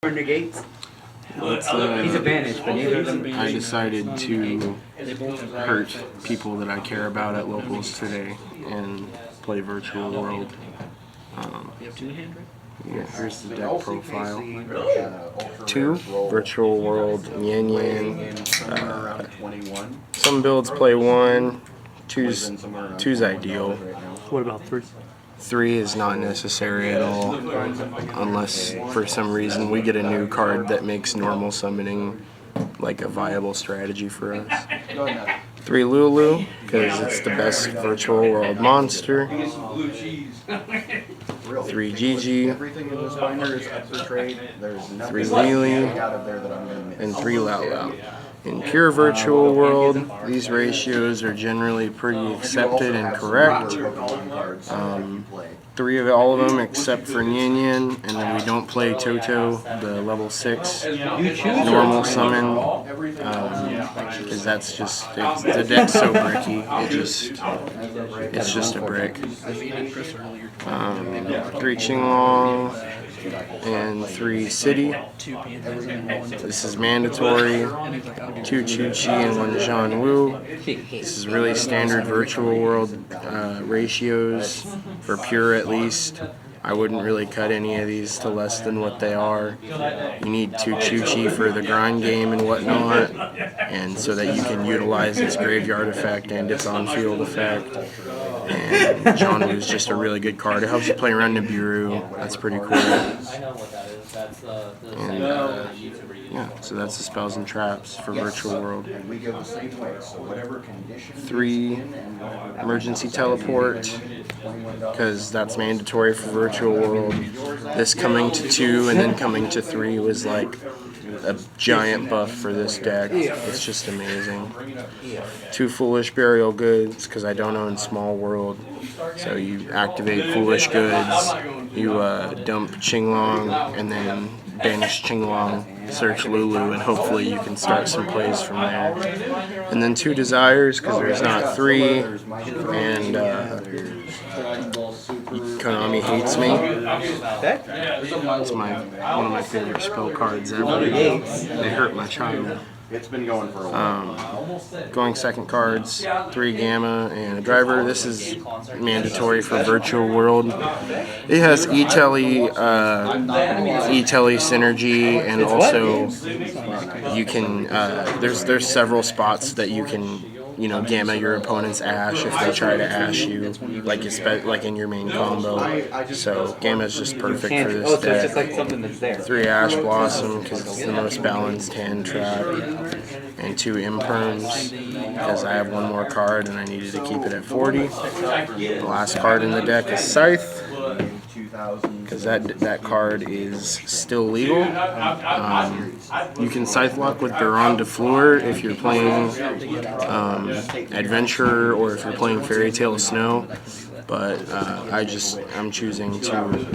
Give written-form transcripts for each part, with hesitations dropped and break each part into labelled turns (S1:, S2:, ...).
S1: Negates.
S2: Let's,
S1: He's advantaged, but neither of them.
S2: I decided to hurt people that I care about at locals today and play Virtual World. Yeah, here's the deck profile. 2 Virtual World, Yin Yang. Some builds play 1. Two's ideal.
S3: What about 3?
S2: 3 is not necessary at all, unless for some reason we get a new card that makes normal summoning like a viable strategy for us. 3 Lulu, because it's the best Virtual World monster. 3 Gigi, 3 Lily, and 3 Lao Lao. In pure Virtual World, these ratios are generally pretty accepted and correct. 3 of all of them except for Nyan Nyan, and then we don't play Toto, the level 6 normal summon, because that's just, the deck's so bricky, it's just a brick. 3 Qinglong and 3 City. This is mandatory. 2 Chu-Chi and 1 Zhan Wu. This is really standard Virtual World ratios, for pure at least. I wouldn't really cut any of these to less than what they are. You need 2 Chu-Chi for the grind game and whatnot, and so that you can utilize its graveyard effect and its on-field effect. And Zhan Wu is just a really good card. It helps you play around Nibiru. That's pretty cool. And yeah, so that's the spells and traps for Virtual World. 3 Emergency Teleport, because that's mandatory for Virtual World. This coming to 2 and then coming to 3 was like a giant buff for this deck. It's just amazing. 2 Foolish Burial Goods, because I don't own Small World. So you activate Foolish Goods, you dump Qinglong, and then banish Qinglong, search Lulu, and hopefully you can start some plays from there. And then 2 Desires, because there's not 3, and Konami hates me. It's one of my favorite spell cards ever. They hurt my child.
S4: It's been going for a while.
S2: Going second cards, 3 Gamma and a Driver. This is mandatory for Virtual World. It has E-Tele synergy, and also you can there's several spots that you can gamma your opponent's Ash if they try to Ash you, like in your main combo. So Gamma is just perfect for this deck.
S1: Just like something that's there.
S2: 3 Ash Blossom, because it's the most balanced hand trap, and 2 Imperms, because I have 1 more card and I needed to keep it at 40. The last card in the deck is Scythe, because that card is still legal. You can Scythe Lock with Baron de Fleur if you're playing Adventurer or if you're playing Fairy Tale Snow, but I'm choosing to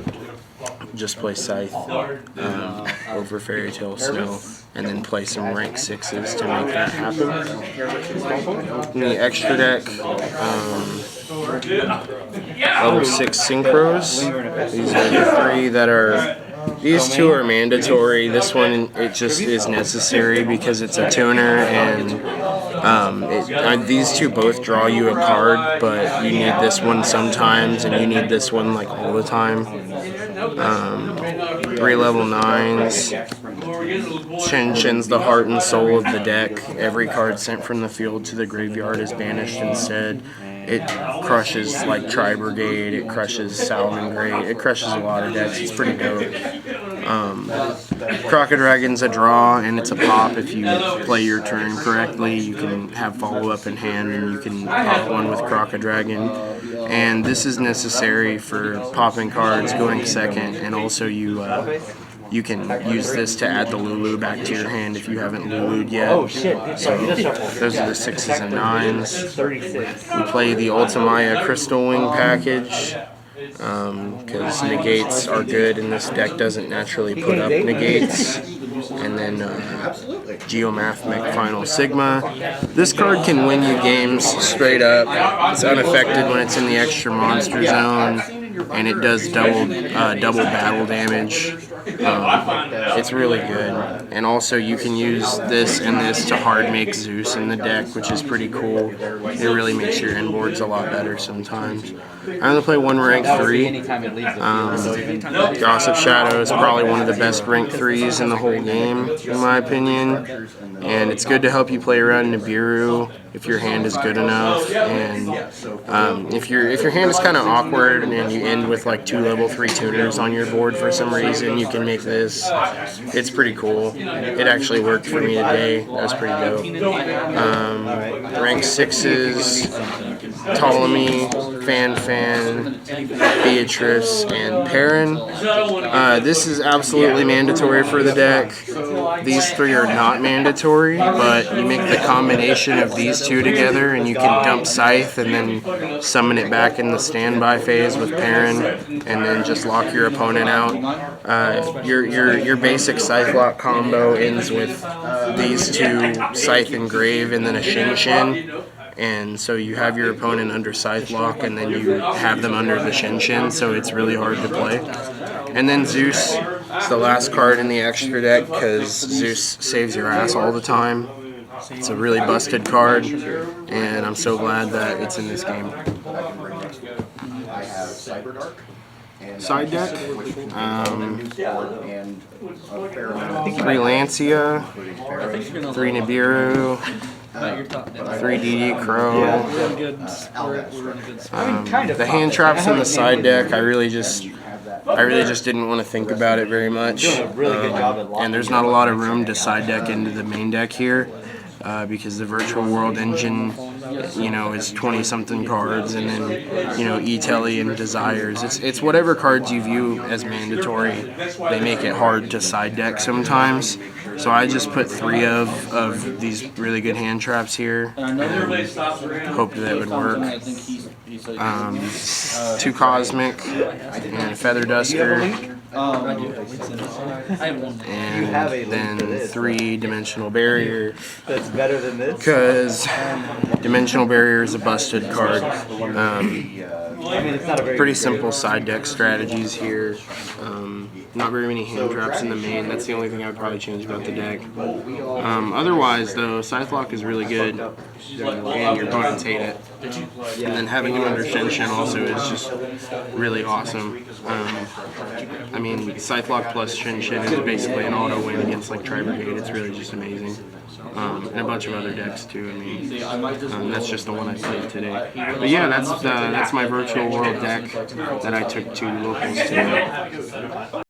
S2: just play Scythe over Fairy Tale Snow, and then play some rank 6s to make that happen. In the extra deck, level 6 Synchros. These are the 3 that are. These 2 are mandatory. This one, it just is necessary because it's a tuner, and these 2 both draw you a card, but you need this one sometimes, and you need this one like all the time. 3 level 9s. Shin's the heart and soul of the deck. Every card sent from the field to the graveyard is banished instead. It crushes like Tri-Brigade, it crushes Salamangreat, it crushes a lot of decks. It's pretty dope. Crocodragon's a draw, and it's a pop if you play your turn correctly. You can have follow-up in hand, and you can pop 1 with Crocodragon. And this is necessary for popping cards, going second, and also you can use this to add the Lulu back to your hand if you haven't Lulu'd yet.
S1: Oh shit!
S2: So those are the 6s and 9s. We play the Ultimaya Crystal Wing package, because negates are good, and this deck doesn't naturally put up negates. And then Geomathmic Final Sigma. This card can win you games straight up. It's unaffected when it's in the extra monster zone, and it does double battle damage. It's really good. And also you can use this and this to hard make Zeus in the deck, which is pretty cool. It really makes your end boards a lot better sometimes. I'm going to play one rank 3. Gossip Shadow is probably one of the best rank 3s in the whole game, in my opinion. And it's good to help you play around Nibiru if your hand is good enough. And if your hand is kind of awkward and you end with like 2 level 3 tuners on your board for some reason, you can make this. It's pretty cool. It actually worked for me today. That was pretty dope. Rank 6s, Ptolemy, Fan, Beatrice, and Perrin. This is absolutely mandatory for the deck. These 3 are not mandatory, but you make the combination of these 2 together and you can dump Scythe and then summon it back in the standby phase with Perrin and then just lock your opponent out. Your basic Scythe lock combo ends with these 2, Scythe and Grave, and then a Shin. And so you have your opponent under Scythe Lock, and then you have them under the Shin, so it's really hard to play. And then Zeus is the last card in the extra deck, because Zeus saves your ass all the time. It's a really busted card, and I'm so glad that it's in this game. Side deck, 3 Lancia, 3 Nibiru, 3 DD Crow. The hand traps in the side deck, I really just didn't want to think about it very much. And there's not a lot of room to side deck into the main deck here. Because the virtual world engine, is 20-something cards, and then, E-Telly and Desires. It's whatever cards you view as mandatory. They make it hard to side deck sometimes. So I just put 3 of these really good hand traps here. Hoped that would work. 2 Cosmic and a Feather Duster. And then 3 Dimensional Barrier.
S1: That's better than this.
S2: Because Dimensional Barrier is a busted card. Pretty simple side deck strategies here. Not very many hand traps in the main. That's the only thing I would probably change about the deck. Otherwise, though, Scythe Lock is really good, and your opponents hate it. And then having him under Shin also is just really awesome. I mean, Scythe Lock plus Shin is basically an auto win against like Tri-Brigade. It's really just amazing. And a bunch of other decks too. I mean, that's just the one I played today. But yeah, that's my virtual world deck that I took to locals today.